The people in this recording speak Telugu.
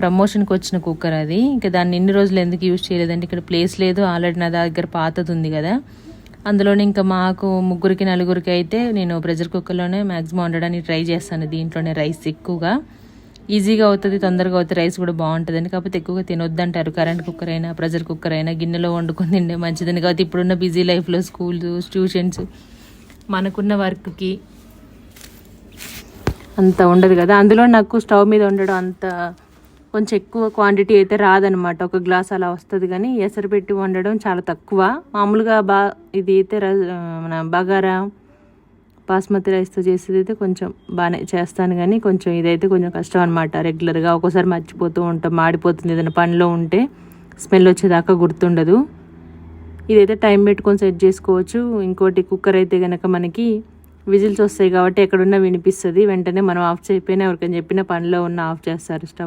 ప్రమోషన్కి వచ్చిన కుక్కర్ అది. ఇంకా దాన్ని ఇన్ని రోజులు ఎందుకు యూజ్ చేయలేదంటే ఇక్కడ ప్లేస్ లేదు, ఆల్రెడీ నా దగ్గర పాతది ఉంది కదా. అందులోనే ఇంకా మాకు ముగ్గురికి నలుగురికి అయితే నేను ప్రెషర్ కుక్కర్లోనే మ్యాక్సిమం వండడానికి ట్రై చేస్తాను. దీంట్లోనే రైస్ ఎక్కువగా ఈజీగా అవుతుంది, తొందరగా అవుతుంది, రైస్ కూడా బాగుంటుందని. కాకపోతే ఎక్కువగా తినొద్దంటారు. కరెంట్ కుక్కర్ అయినా ప్రెషర్ కుక్కర్ అయినా గిన్నెలో వండుకొని తింటే మంచిదని. కాబట్టి ఇప్పుడున్న బిజీ లైఫ్లో స్కూల్స్, ట్యూషన్స్, మనకున్న వర్క్కి అంత ఉండదు కదా. అందులో నాకు స్టవ్ మీద వండడం అంత కొంచెం ఎక్కువ క్వాంటిటీ అయితే రాదనమాట. ఒక గ్లాస్ అలా వస్తుంది, కానీ ఎసరు పెట్టి వండడం చాలా తక్కువ. మామూలుగా ఇది అయితే మన బగారా బాస్మతి రైస్తో చేసేది అయితే కొంచెం బాగానే చేస్తాను, కానీ కొంచెం ఇదైతే కొంచెం కష్టం అనమాట. రెగ్యులర్గా ఒక్కోసారి మర్చిపోతూ ఉంటాం, మాడిపోతుంది. ఏదైనా పనిలో ఉంటే స్మెల్ వచ్చేదాకా గుర్తుండదు. ఇదైతే టైం పెట్టుకొని సెట్ చేసుకోవచ్చు. ఇంకోటి కుక్కర్ అయితే కనుక మనకి విజిల్స్ వస్తాయి కాబట్టి ఎక్కడున్నా వినిపిస్తుంది. వెంటనే మనం ఆఫ్ చేయకపోయినా ఎవరికైనా చెప్పిన పనిలో ఉన్న ఆఫ్ చేస్తారు స్టవ్.